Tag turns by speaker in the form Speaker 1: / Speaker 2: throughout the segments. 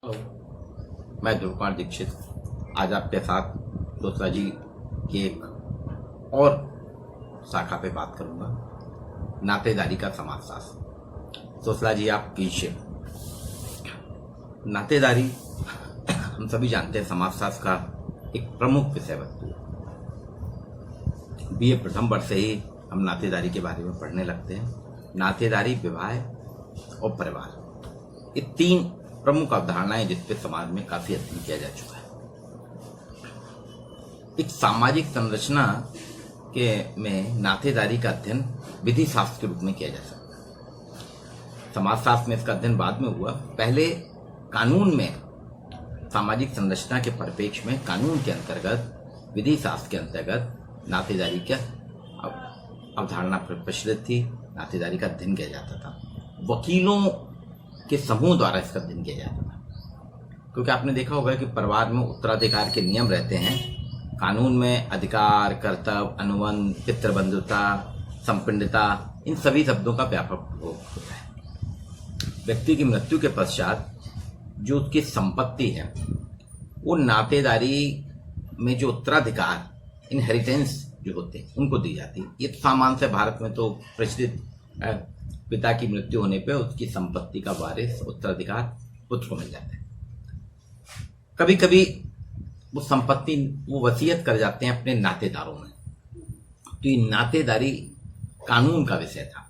Speaker 1: मैं ध्रुव कुमार दीक्षित आज आपके साथ सोशलॉजी की एक और शाखा पे बात करूंगा, नातेदारी का समाजशास्त्र। सोशलॉजी आप कीजिए। नातेदारी हम सभी जानते हैं समाजशास्त्र का एक प्रमुख विषय वस्तु है। बीए प्रथम वर्ष से ही हम नातेदारी के बारे में पढ़ने लगते हैं। नातेदारी, विवाह और परिवार, ये तीन प्रमुख अवधारणाएं जिसपे समाज में काफी अध्ययन किया जा चुका है। एक सामाजिक संरचना के में नातेदारी का अध्ययन विधि शास्त्र के रूप में किया जा सकता है। समाजशास्त्र में इसका अध्ययन बाद में हुआ। पहले कानून में सामाजिक संरचना के परिप्रेक्ष्य में कानून के अंतर्गत, विधि शास्त्र के अंतर्गत नातेदारी की अवधारणा प्रचलित थी। नातेदारी का अध्ययन किया जाता था। वकीलों के समूह द्वारा इसका अध्ययन किया जाता था, क्योंकि आपने देखा होगा कि परिवार में उत्तराधिकार के नियम रहते हैं। कानून में अधिकार, कर्तव्य, अनुबंध, पितृबंधुता, संपिंडता, इन सभी शब्दों का व्यापक प्रयोग होता है। व्यक्ति की मृत्यु के पश्चात जो उसकी संपत्ति है, वो नातेदारी में जो उत्तराधिकार, इनहेरिटेंस जो होते हैं, उनको दी जाती है। ये सामान्य से भारत में तो प्रचलित है। पिता की मृत्यु होने पे उसकी संपत्ति का वारिस, उत्तराधिकार पुत्र को मिल जाता है। कभी कभी वो संपत्ति वो वसीयत कर जाते हैं अपने नातेदारों में। तो ये नातेदारी कानून का विषय था,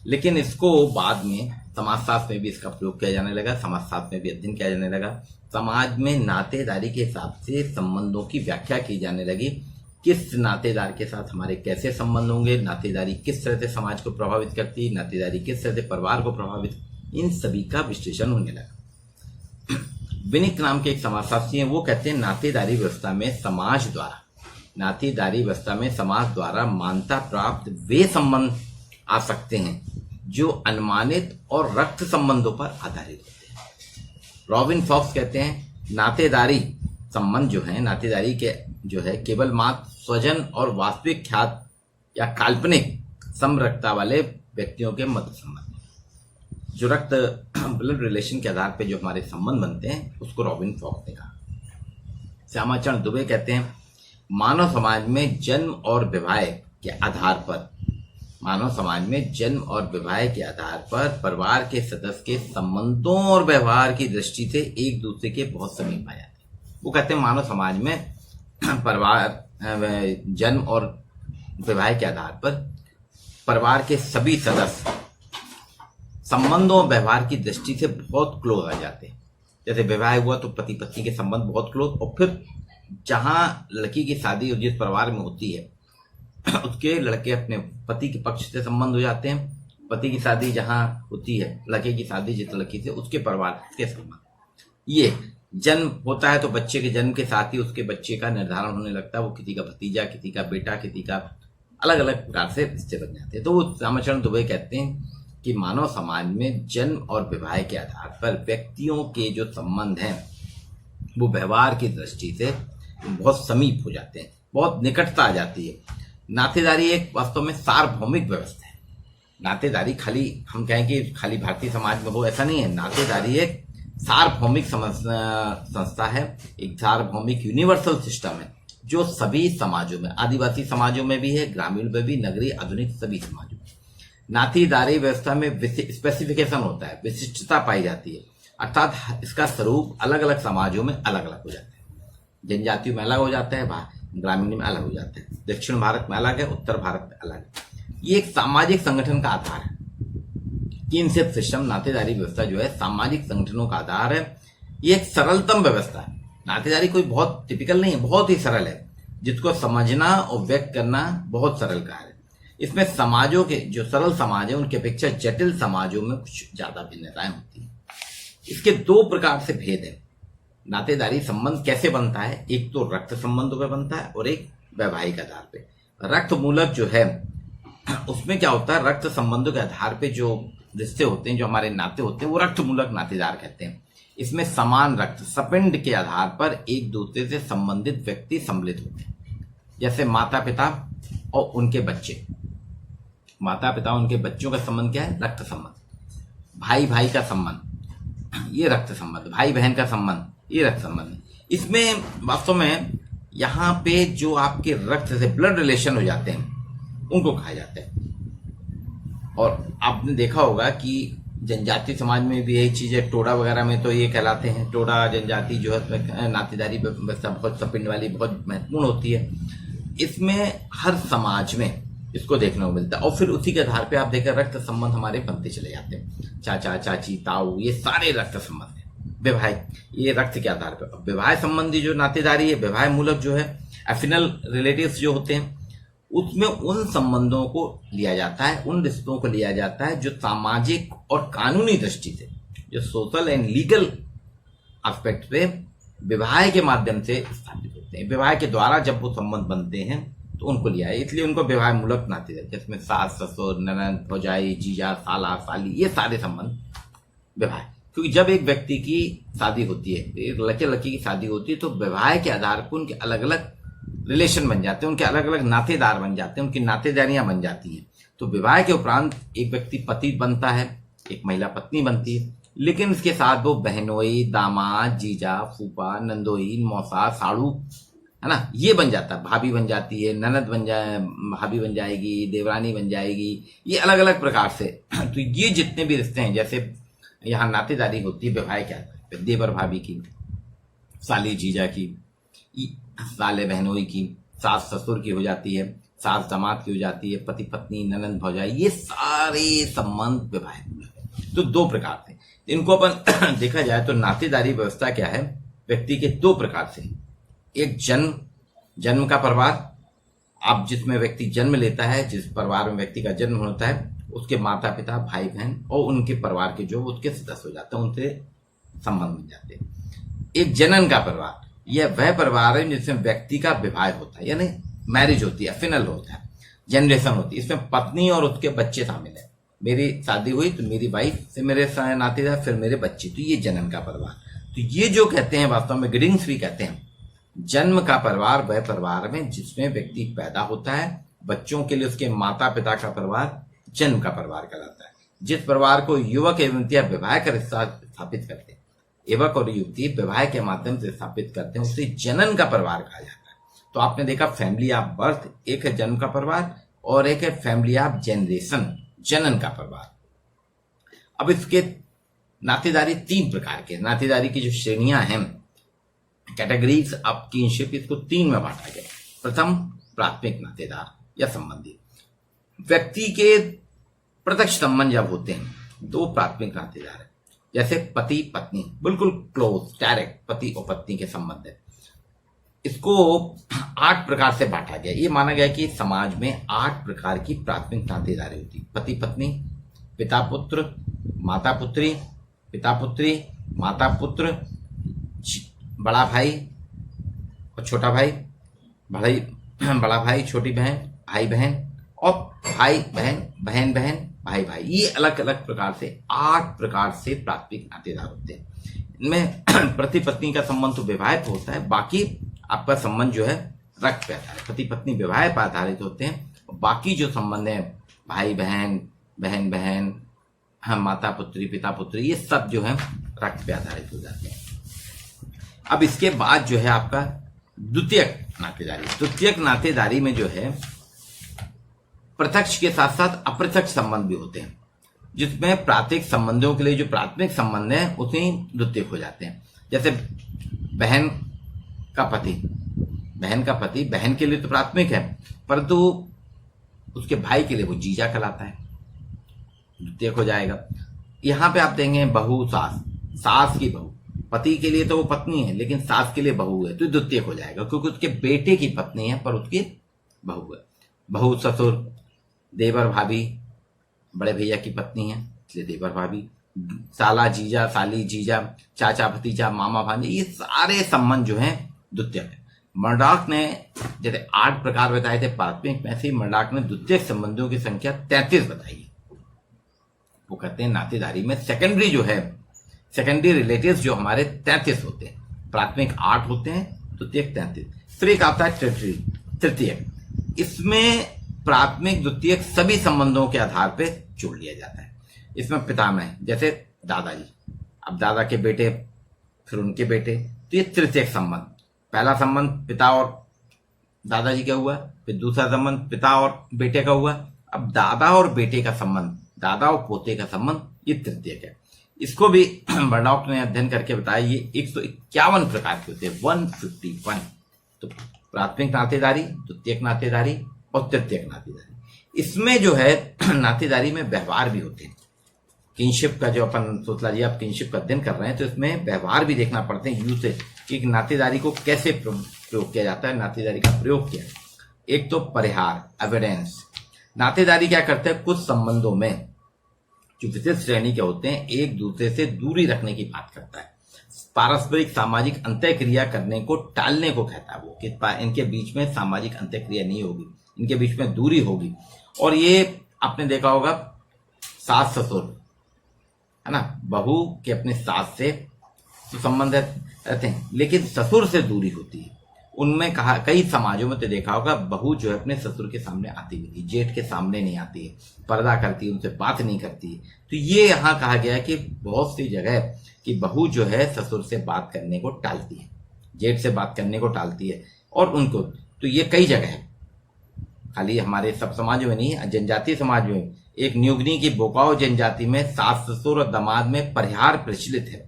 Speaker 1: लेकिन इसको बाद में समाजशास्त्र में भी इसका प्रयोग किया जाने लगा, समाजशास्त्र में भी अध्ययन किया जाने लगा। समाज में नातेदारी के हिसाब से संबंधों की व्याख्या की जाने लगी। किस नातेदार के साथ हमारे कैसे संबंध होंगे, नातेदारी किस तरह से समाज को प्रभावित करती है, नातेदारी किस तरह से परिवार को प्रभावित, इन सभी का विश्लेषण होने लगा। विनिक नाम के एक समाजशास्त्री हैं, वो कहते हैं नातेदारी व्यवस्था में समाज द्वारा मान्यता प्राप्त वे संबंध आ सकते हैं जो अनुमानित और रक्त संबंधों पर आधारित होते हैं। रॉबिन फॉक्स कहते हैं नातेदारी संबंध जो है, नातेदारी के जो है केवल मात्र स्वजन और वास्तविक ख्यात या काल्पनिक समरसता वाले व्यक्तियों के मध्य संबंध, जो रक्त ब्लड रिलेशन के आधार पे जो हमारे संबंध बनते हैं, उसको रॉबिन फॉक्स ने कहा। श्यामाचरण दुबे कहते हैं मानव समाज में जन्म और विवाह के आधार पर परिवार के सदस्य के संबंधों और व्यवहार की दृष्टि से एक दूसरे के बहुत समीप आ जाते हैं। वो कहते हैं मानव समाज में परिवार, जन्म और विवाह के आधार पर परिवार के सभी सदस्य संबंधों और व्यवहार की दृष्टि से बहुत क्लोज आ जाते हैं। जैसे विवाह हुआ तो पति पत्नी के संबंध बहुत क्लोज, और फिर जहां लड़की की शादी जिस परिवार में होती है, उसके लड़के अपने पति के पक्ष से संबंध हो जाते हैं। पति की शादी जहां होती है, लड़के की शादी जिस लड़की से, उसके परिवार के संबंध। ये जन्म होता है तो बच्चे के जन्म के साथ ही उसके बच्चे का निर्धारण होने लगता है। वो किसी का भतीजा, किसी का बेटा, किसी का अलग अलग प्रकार से रिश्ते बन जाते हैं। तो वो श्यामाचरण दुबे कहते हैं कि मानव समाज में जन्म और विवाह के आधार पर व्यक्तियों के जो संबंध हैं, वो व्यवहार की दृष्टि से बहुत समीप हो जाते हैं, बहुत निकटता आ जाती है। नातेदारी एक वास्तव में सार्वभौमिक व्यवस्था है। नातेदारी खाली हम कहें कि खाली भारतीय समाज में हो, ऐसा नहीं है। नातेदारी एक सार्वभौमिक संस्था है, एक सार्वभौमिक यूनिवर्सल सिस्टम है, जो सभी समाजों में, आदिवासी समाजों में भी है, ग्रामीण में भी, नगरीय, आधुनिक सभी समाजों में नातेदारी व्यवस्था में स्पेसिफिकेशन होता है, विशिष्टता पाई जाती है। अर्थात इसका स्वरूप अलग अलग समाजों में अलग अलग हो जाता है। जनजातियों में अलग हो जाता है, ग्रामीण में अलग हो जाता है, दक्षिण भारत में अलग है, उत्तर भारत में अलग है। ये एक सामाजिक संगठन का आधार है। किनशिप सिस्टम, नातेदारी व्यवस्था जो है सामाजिक संगठनों का आधार है। ये एक सरलतम व्यवस्था है। नातेदारी कोई बहुत टिपिकल नहीं है, बहुत ही सरल है, जिसको समझना और व्यक्त करना बहुत सरल कार्य है। इसमें समाजों के जो सरल समाज है, उनकी अपेक्षा जटिल समाजों में कुछ ज्यादा भिन्नताएं होती है। इसके दो प्रकार से भेद है। नातेदारी संबंध कैसे बनता है? एक तो रक्त संबंधों पे बनता है और एक वैवाहिक आधार पे। रक्त मूलक जो है, उसमें क्या होता है, रक्त संबंधों के आधार पे जो रिश्ते होते हैं, जो हमारे नाते होते हैं, वो रक्त मूलक नातेदार कहते हैं। इसमें समान रक्त सपिंड के आधार पर एक दूसरे से संबंधित व्यक्ति सम्मिलित होते हैं, जैसे माता पिता और उनके बच्चे। माता पिता उनके बच्चों का संबंध क्या है? रक्त संबंध। भाई भाई का संबंध, ये रक्त संबंध, भाई बहन का संबंध, ये रक्त संबंध है। इसमें वास्तव में यहाँ पे जो आपके रक्त से ब्लड रिलेशन हो जाते हैं उनको कहा जाता है। और आपने देखा होगा कि जनजाति समाज में भी यही चीज है, टोडा वगैरह में तो ये कहलाते हैं। टोडा जनजाति जो है नातेदारी व्यवस्था बहुत सपिंड वाली, बहुत महत्वपूर्ण होती है। इसमें हर समाज में इसको देखने को मिलता है। और फिर उसी के आधार पे आप देखें रक्त संबंध हमारे बनते चले जाते हैं। चाचा चाची ताऊ, ये सारे रक्त संबंध है। विवाह, ये रक्त के आधार पर। विवाह संबंधी जो नातेदारी है, विवाह मूलक जो है एफिनल रिलेटिव्स जो होते हैं, उसमें उन संबंधों को लिया जाता है, उन रिश्तों को लिया जाता है जो सामाजिक और कानूनी दृष्टि से, जो सोशल एंड लीगल एस्पेक्ट पे विवाह के माध्यम से स्थापित होते हैं। विवाह के द्वारा जब वो संबंध बनते हैं तो उनको लिया है, इसलिए उनको विवाह मूलक नातेदारी, जिसमें सास ससुर ननद भौजाई जीजा साला साली, ये सारे संबंध विवाह। क्योंकि जब एक व्यक्ति की शादी होती है, एक लड़के लड़की की शादी होती है, तो विवाह के आधार पर उनके अलग अलग रिलेशन बन जाते हैं, उनके अलग अलग नातेदार बन जाते हैं, उनकी नातेदारियां बन जाती हैं। तो विवाह के उपरांत एक व्यक्ति पति बनता है, एक महिला पत्नी बनती है, लेकिन इसके साथ वो बहनोई, दामाद, जीजा, फूफा, नंदोई, मौसा, साड़ू, है ना, ये बन जाता है। भाभी बन जाती है, ननद भाभी बन जाएगी, देवरानी बन जाएगी, ये अलग अलग प्रकार से। तो ये जितने भी रिश्ते हैं, जैसे यहाँ नातेदारी होती है विवाह क्या है, देवर भाभी की, साली जीजा की, साले बहनोई की, सास ससुर की हो जाती है, सास दामाद की हो जाती है, पति पत्नी ननद भौजाई, ये सारे संबंध विवाह मूलक है। तो दो प्रकार से इनको अपन देखा जाए तो नातेदारी व्यवस्था क्या है, व्यक्ति के दो प्रकार से। एक जन्म का परिवार, आप जिसमें व्यक्ति जन्म लेता है, जिस परिवार में व्यक्ति का जन्म होता है, उसके माता पिता भाई बहन और उनके परिवार के जो उसके सदस्य हो जाते हैं, उनसे संबंध बन जाते हैं। एक जनन का परिवार, यह वह परिवार है जिसमें व्यक्ति का विवाह होता है, यानी मैरिज होती है, फिनल होता है, जनरेशन होती है। इसमें पत्नी और उसके बच्चे शामिल है। मेरी शादी हुई तो मेरी वाइफ से मेरे नातेदार, फिर मेरे बच्चे, तो ये जनन का परिवार। तो ये जो कहते हैं वास्तव में ग्रीडिंग्स भी कहते हैं, जन्म का परिवार वह परिवार में जिसमें व्यक्ति पैदा होता है, बच्चों के लिए उसके माता पिता का परिवार जन्म का परिवार कहलाता है। जिस परिवार को युवक एवं युवतियां विवाह कर स्थापित करते हैं, युवक और युवती विवाह के माध्यम से स्थापित करते हैं, उसे जनन का परिवार कहा जाता है। तो आपने देखा फैमिली ऑफ बर्थ एक है जन्म का परिवार और एक है फैमिली ऑफ जनरेशन, जनन का परिवार। अब इसके नातेदारी तीन प्रकार के, नातेदारी की जो श्रेणियां हैं, कैटेगरीज ऑफ किनशिप, इसको तीन में बांटा गया। प्रथम प्राथमिक नातेदार या संबंधी, व्यक्ति के प्रत्यक्ष संबंध जब होते हैं तो प्राथमिक नातेदार है। जैसे पति पत्नी, बिल्कुल क्लोज डायरेक्ट पति और पत्नी के संबंध है। इसको 8 प्रकार से बांटा गया। ये माना गया कि समाज में 8 प्रकार की प्राथमिक नातेदारी होती है। पति पत्नी, पिता पुत्र, माता पुत्री, पिता पुत्री, माता पुत्र, बड़ा भाई और छोटा भाई, बड़ा भाई छोटी बहन, भाई बहन और भाई बहन, बहन बहन, भाई भाई। ये अलग अलग प्रकार से 8 प्रकार से प्राथमिक नातेदार होते हैं। इनमें पति पत्नी का संबंध तो विवाह पर होता है, बाकी आपका संबंध जो है रक्त पे आधारित, पति पत्नी विवाह पर आधारित होते हैं। बाकी जो संबंध है भाई बहन, बहन बहन, माता पुत्री, पिता पुत्री, ये सब जो है रक्त पे आधारित हो जाते हैं। अब इसके बाद जो है आपका द्वितीयक नातेदारी। द्वितीयक नातेदारी में जो है प्रत्यक्ष के साथ साथ अप्रत्यक्ष संबंध भी होते हैं, जिसमें प्राथमिक संबंधों के लिए जो प्राथमिक संबंध है उसे द्वितीयक हो जाते हैं। जैसे बहन का पति, बहन के लिए तो प्राथमिक है, परंतु उसके भाई के लिए वो जीजा कहलाता है, द्वितीयक हो जाएगा। यहाँ पे आप देंगे बहू सास, सास की बहू, पति के लिए तो वो पत्नी है लेकिन सास के लिए बहू है, तो द्वितीयक हो जाएगा क्योंकि उसके बेटे की पत्नी है पर उसकी बहू है। बहू ससुर, देवर भाभी, बड़े भैया की पत्नी है इसलिए देवर भाभी, साला जीजा, साली जीजा, चाचा भतीजा, मामा भांजे, ये सारे संबंध जो हैं द्वितीयक है। मर्डॉक ने जैसे 8 प्रकार बताए थे प्राथमिक में से मर्डॉक ने द्वितीयक संबंधों की संख्या 33 बताई है। वो कहते हैं नातेदारी में सेकेंडरी जो है, सेकेंडरी रिलेटिव्स जो हमारे 33 होते हैं। प्राथमिक 8 होते हैं, द्वितीयक 33। फिर एक आता है तृतीयक। इसमें प्राथमिक द्वितीयक सभी संबंधों के आधार पे जोड़ लिया जाता है। इसमें पिता में जैसे दादाजी, अब दादा के बेटे, फिर उनके बेटे, तो ये तृतीयक संबंध। पहला संबंध पिता और दादाजी का हुआ, फिर दूसरा संबंध पिता और बेटे का हुआ, अब दादा और बेटे का संबंध, दादा और पोते का संबंध, ये तृतीयक है। इसको भी बर्नॉक ने अध्ययन करके बताया, ये 151 प्रकार के होते हैं, 151। तो प्राथमिक नातेदारी, द्वितीयक नातेदारी और तृतीयक नातेदारी। इसमें जो है नातेदारी में व्यवहार भी होते हैं। किनशिप का जो अपन सोचला जी, आप किनशिप का अध्ययन कर रहे हैं, तो इसमें व्यवहार भी देखना पड़ते हैं, यूसेज कि नातेदारी को कैसे प्रयोग किया जाता है, नातेदारी का प्रयोग क्या है। एक तो परिहार, एविडेंस। नातेदारी क्या करते हैं, कुछ संबंधों में जो विशेष श्रेणी के होते हैं, एक दूसरे से दूरी रखने की बात करता है। पारस्परिक सामाजिक अंतःक्रिया करने को टालने को कहता है वो, कि इनके बीच में सामाजिक अंतःक्रिया नहीं होगी, इनके बीच में दूरी होगी। और ये आपने देखा होगा सास ससुर, है ना, बहू के अपने सास से तो संबंध रहते हैं, लेकिन ससुर से दूरी होती है। उनमें कहा, कई समाजों में तो देखा होगा बहू जो है अपने ससुर के सामने आती भी नहीं, जेठ के सामने नहीं आती है, पर्दा करती है, उनसे बात नहीं करती है। तो ये यहाँ कहा गया है कि बहुत सी जगह कि बहू जो है ससुर से बात करने को टालती है, जेठ से बात करने को टालती है, और उनको, तो ये कई जगह है, खाली हमारे सब समाजों में नहीं, जनजातीय समाज में। एक न्यूगनी की बोकाओ जनजाति में सास ससुर और दामाद में परिहार प्रचलित है,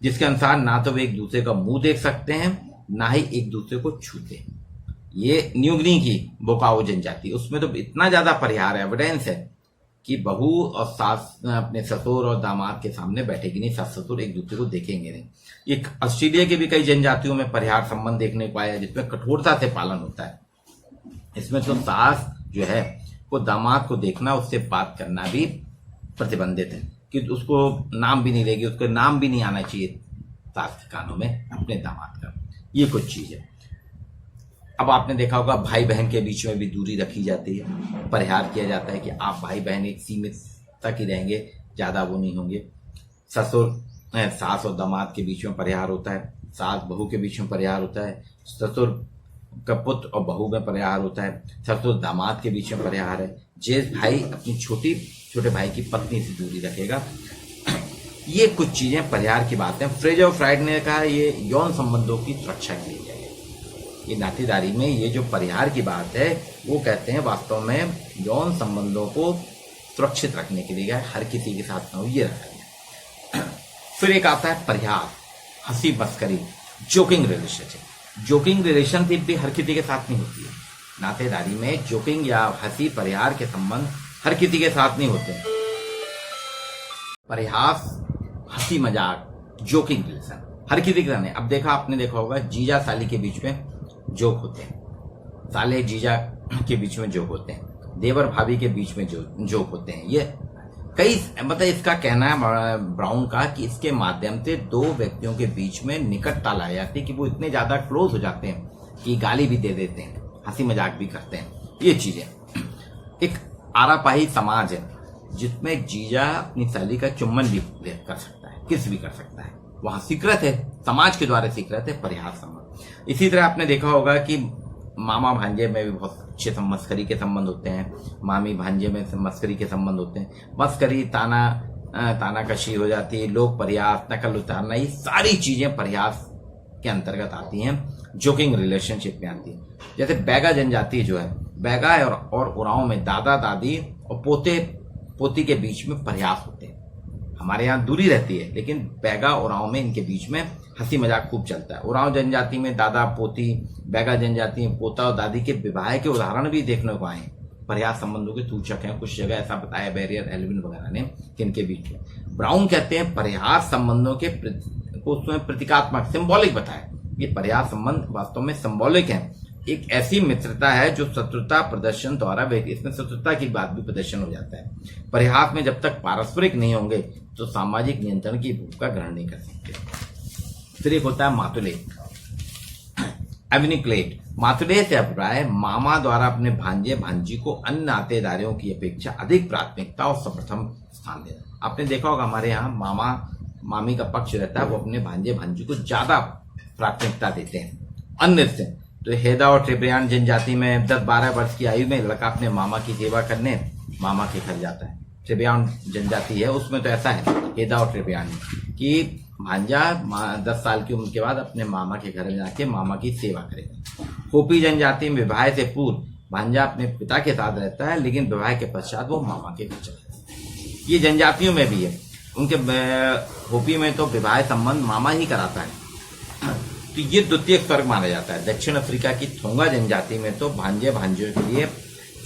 Speaker 1: जिसके अनुसार ना तो वे एक दूसरे का मुंह देख सकते हैं, ना ही एक दूसरे को छूते हैं। ये न्यूगनी की बोकाओ जनजाति, उसमें तो इतना ज्यादा परिहार है, एविडेंस है कि बहू और सास अपने ससुर और दामाद के सामने बैठेगी नहीं, सास ससुर एक दूसरे को देखेंगे नहीं। ये ऑस्ट्रेलिया के भी कई जनजातियों में परिहार संबंध देखने को आया, जिसमें कठोरता से पालन होता है। इसमें तो सास जो है वो दामाद को देखना, उससे बात करना भी प्रतिबंधित है, कि उसको नाम भी नहीं लेगी, उसको नाम भी नहीं आना चाहिए सास के कानों में अपने दामाद का। ये कुछ चीज है। अब आपने देखा होगा भाई बहन के बीच में भी दूरी रखी जाती है, परिहार किया जाता है कि आप भाई बहन एक सीमित तक ही रहेंगे, ज्यादा वो नहीं होंगे। ससुर सास और दामाद के बीच में परिहार होता है, सास बहू के बीच में परिहार होता है, ससुर का पुत्र और बहू में परिहार होता है, ससुर दामाद के बीच में परिहार है, जेठ भाई अपनी छोटे भाई की पत्नी से दूरी रखेगा। ये कुछ चीजें परिहार की बात है। फ्रेज और फ्राइड ने कहा ये यौन संबंधों की सुरक्षा के लिए है। ये नातेदारी में ये जो परिहार की बात है, वो कहते हैं वास्तव में यौन संबंधों को सुरक्षित रखने के लिए, हर किसी के साथ ना हो, ये रखा गया। फिर एक आता है परिहार, हंसी मस्करी, जोकिंग रिलेशनशिप। जोकिंग रिलेशनशिप भी हर किसी के साथ नहीं होती है। नातेदारी में जोकिंग या हंसी परिहार के संबंध हर किसी के साथ नहीं होते। परिहास, हंसी मजाक, जोकिंग रिलेशन हर किसी के साथ नहीं। अब आपने देखा होगा जीजा साली के बीच में जोक होते हैं, साले जीजा के बीच में जोक होते हैं, देवर भाभी के बीच में जोक होते हैं। ये कई मतलब इसका कहना है ब्राउन का कि इसके माध्यम से दो व्यक्तियों के बीच में निकटता लाई जाती है, कि वो इतने ज्यादा क्लोज हो जाते हैं कि गाली भी दे देते हैं, हंसी मजाक भी करते हैं। ये चीजें एक आरापाही समाज है जिसमें जीजा अपनी साली का चुम्बन भी कर सकता है, किस भी कर सकता है, वहां स्वीकृत है, समाज के द्वारा स्वीकृत है परिहार संबंध। इसी तरह आपने देखा होगा कि मामा भांजे में भी बहुत अच्छे मस्करी के संबंध होते हैं, मामी भांजे में मस्करी के संबंध होते हैं। मस्करी, ताना कशी हो जाती है, लोक प्रयास, नकल उतारना, ये सारी चीजें प्रयास के अंतर्गत आती हैं, जोकिंग रिलेशनशिप में आती है। जैसे बैगा जनजाति जो है, बैगा और उरांव में दादा दादी और पोते पोती के बीच में प्रयास होते हैं। हमारे यहाँ दूरी रहती है, लेकिन बैगा उरांव में इनके बीच में हंसी मजाक खूब चलता है। उरांव जनजाति में दादा पोती, बैगा जनजाति में पोता और दादी के विवाह के उदाहरण भी देखने को आए। प्रयास संबंधों के सूचक हैं, कुछ जगह ऐसा बताया बैरियर एल्विन वगैरह ने कि इनके बीच में। ब्राउन कहते हैं प्रयास संबंधों के को उसमें प्रतीकात्मक, सिंबॉलिक बताया। ये प्रयास संबंध वास्तव में सिंबॉलिक है, एक ऐसी मित्रता है जो शत्रुता प्रदर्शन द्वारा, इसमें शत्रुता की बात भी प्रदर्शन हो जाता है। परिहास में जब तक पारस्परिक नहीं होंगे तो सामाजिक नियंत्रण की भूमिका ग्रहण नहीं कर सकते। फिर एक होता है मातुलेट, एविनिक्लेट। मातुलेट से अभिप्राय मामा द्वारा अपने भांजे भांजी को अन्य नातेदारियों की अपेक्षा अधिक प्राथमिकता और सर्वप्रथम स्थान देना। आपने देखा होगा हमारे यहाँ मामा मामी का पक्ष रहता है, वो अपने भांजे भांजी को ज्यादा प्राथमिकता देते हैं अन्य से। तो हेदा और ट्रिब्रियान जनजाति में 10-12 वर्ष की आयु में लड़का अपने मामा की सेवा करने मामा के घर जाता है। ट्रिब्रियान जनजाति है उसमें तो ऐसा है, हेदा और ट्रिब्रियान में कि भांजा 10 साल की उम्र के बाद अपने मामा के घर में जाके मामा की सेवा करेगा। खोपी जनजाति में विवाह से पूर्व भांजा अपने पिता के साथ रहता है, लेकिन विवाह के पश्चात वो मामा के घर चला जाता है। ये जनजातियों में भी है। उनके खोपी में तो विवाह संबंध मामा ही कराता है। तो ये द्वितीय स्वर्ग माना जाता है। दक्षिण अफ्रीका की थोंगा जनजाति में तो भांजे भांजियों के लिए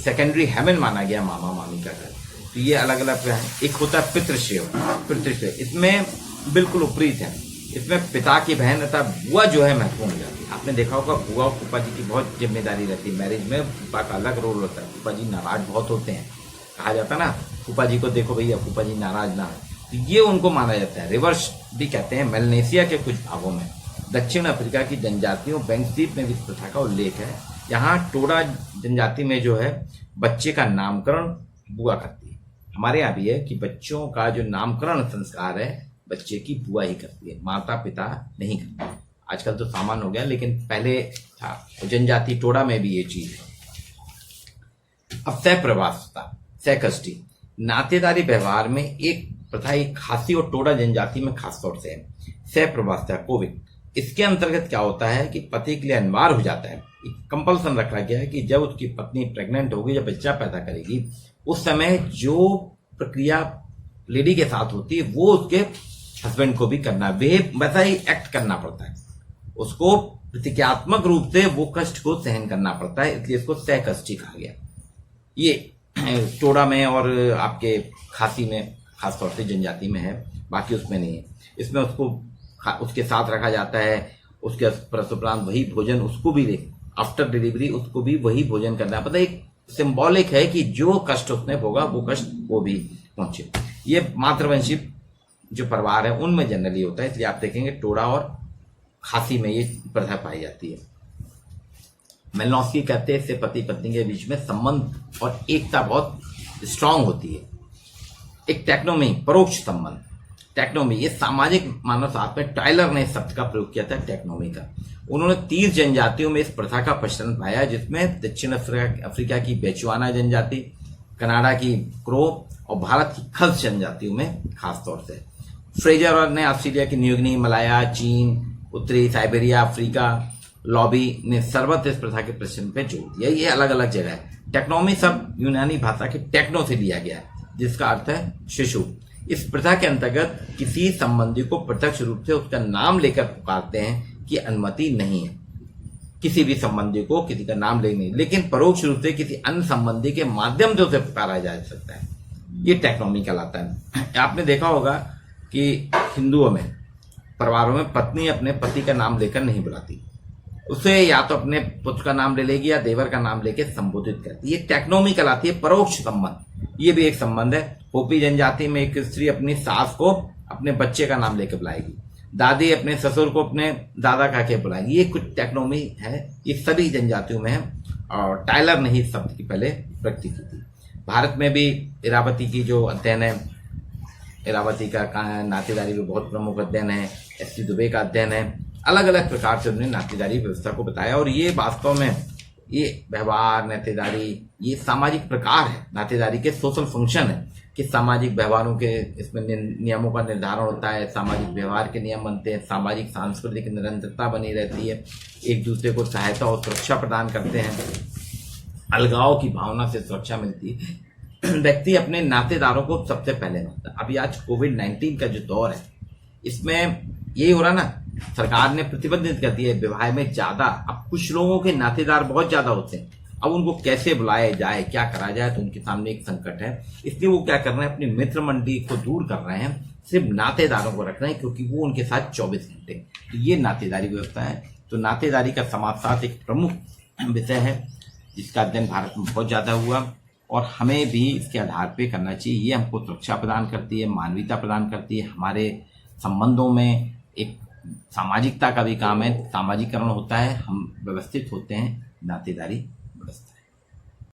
Speaker 1: सेकेंडरी हेवन माना गया मामा मामी का घर। तो ये अलग अलग है। एक होता है पितृश्रेय, इसमें बिल्कुल विपरीत है। इसमें पिता की बहन तथा बुआ जो है महत्वपूर्ण हो जाती है। आपने देखा होगा बुआ और फूफा जी की बहुत जिम्मेदारी रहती है। मैरिज में फूफा का अलग रोल होता है। फूफा जी नाराज बहुत होते हैं, कहा जाता है ना, फूफा जी को देखो भैया, फूफा जी नाराज ना है। तो ये उनको माना जाता है। रिवर्स भी कहते हैं। मेलनेशिया के कुछ भागों में, दक्षिण अफ्रीका की जनजातियों बैंकसीप में भी इस प्रथा का उल्लेख है। यहाँ टोडा जनजाति में जो है बच्चे का नामकरण बुआ करती है। हमारे यहाँ भी है कि बच्चों का जो नामकरण संस्कार है बच्चे की बुआ ही करती है, माता पिता नहीं करते। आजकल तो सामान हो गया, लेकिन पहले था। जनजाति टोडा में भी ये चीज है। अब सहप्रवासता, सहकष्टी, नातेदारी व्यवहार में एक प्रथा एक खासी और टोडा जनजाति में खासतौर से है। सहप्रवासता कोविड, इसके अंतर्गत क्या होता है कि पति के लिए अनिवार्य हो जाता है, कंपल्सन रखा गया है कि जब उसकी पत्नी प्रेग्नेंट होगी, जब बच्चा पैदा करेगी, उस समय जो प्रक्रिया लेडी के साथ होती है वो उसके हस्बैंड को भी करना है। वैसा ही एक्ट करना पड़ता है। उसको प्रतिक्रियात्मक रूप से वो कष्ट को सहन करना पड़ता है, इसलिए इसको सहकष्टी कहा गया। ये टोडा में और आपके खासी में खासतौर से जनजाति में है, बाकी उसमें नहीं है। इसमें उसको उसके साथ रखा जाता है। उसके प्रसुपरांत वही भोजन उसको भी आफ्टर डिलीवरी उसको भी वही भोजन करना है। पता एक सिंबॉलिक है कि जो कष्ट उसने भोगा वो कष्ट वो भी पहुंचे। ये मातृवंशी जो परिवार है उनमें जनरली होता है, इसलिए आप देखेंगे टोडा और खासी में ये प्रथा पाई जाती है। मेलनोस्की कहते हैं इससे पति पत्नी के बीच में संबंध और एकता बहुत स्ट्रांग होती है। एक टेक्नोमी, परोक्ष संबंध, टेक्नोमी, ये सामाजिक मानव शास्त्र में टाइलर ने इस शब्द का प्रयोग किया था, टेक्नोमी का। उन्होंने 30 जनजातियों में इस प्रथा का प्रचलन पाया, जिसमें दक्षिण अफ्रीका की बेचुआना जनजाति, कनाडा की क्रो और भारत की खल्स जनजातियों में खासतौर से। फ्रेजर ने ऑस्ट्रेलिया की न्यूगिनी, मलाया, चीन, उत्तरी साइबेरिया, अफ्रीका, लॉबी ने सर्वत्र इस प्रथा के प्रचलन पे जोर दिया। ये अलग अलग जगह है। टेक्नोमी शब्द यूनानी भाषा के टेक्नो से लिया गया है, जिसका अर्थ है शिशु। इस प्रथा के अंतर्गत किसी संबंधी को प्रत्यक्ष रूप से उसका नाम लेकर पुकारते हैं कि अनुमति नहीं है किसी भी संबंधी को किसी का नाम लेने, लेकिन परोक्ष रूप से किसी अन्य संबंधी के माध्यम से उसे पुकारा जा सकता है। ये टेक्नोमी कहलाता है। आपने देखा होगा कि हिंदुओं में परिवारों में पत्नी अपने पति का नाम लेकर नहीं बुलाती, उसे या तो अपने पुत्र का नाम ले लेगी या देवर का नाम लेके संबोधित करती है। ये टेक्नोमी कहलाती है, परोक्ष संबंध। ये भी एक संबंध है। होपी जनजाति में एक स्त्री अपनी सास को अपने बच्चे का नाम लेकर बुलाएगी, दादी अपने ससुर को अपने दादा कह के बुलाएगी। ये कुछ टेक्नोमी है, ये सभी जनजातियों में है और टाइलर ने ही शब्द की पहले प्रगति की थी। भारत में भी इरावती की जो अध्ययन है, इरावती का नातेदारी में बहुत प्रमुख अध्ययन है, एस.सी. दुबे का अध्ययन है। अलग अलग प्रकार से उन्होंने नातेदारी व्यवस्था को बताया और ये वास्तव में ये व्यवहार, नातेदारी, ये सामाजिक प्रकार है। नातेदारी के सोशल फंक्शन है कि सामाजिक व्यवहारों के इसमें नियमों का निर्धारण होता है, सामाजिक व्यवहार के नियम बनते हैं, सामाजिक सांस्कृतिक निरंतरता बनी रहती है, एक दूसरे को सहायता और सुरक्षा प्रदान करते हैं, अलगाव की भावना से सुरक्षा मिलती है। व्यक्ति अपने नातेदारों को सबसे पहले मानता है। अभी आज कोविड-19 का जो दौर है, इसमें यही हो रहा ना, सरकार ने प्रतिबंधित कर दिया है विवाह में ज्यादा। अब कुछ लोगों के नातेदार बहुत ज्यादा होते हैं, अब उनको कैसे बुलाया जाए, क्या करा जाए, तो उनके सामने एक संकट है। इसलिए वो क्या कर रहे हैं, अपनी मित्र मंडली को दूर कर रहे हैं, सिर्फ नातेदारों को रख रहे हैं, क्योंकि वो उनके साथ 24 घंटे। तो ये नातेदारी व्यवस्था है। तो नातेदारी का समाज साथ एक प्रमुख विषय है जिसका अध्ययन भारत में बहुत ज्यादा हुआ और हमें भी इसके आधार पे करना चाहिए। ये हमको सुरक्षा प्रदान करती है, मानवीयता प्रदान करती है, हमारे संबंधों में एक सामाजिकता का भी काम है, सामाजिकरण होता है, हम व्यवस्थित होते हैं नातेदारी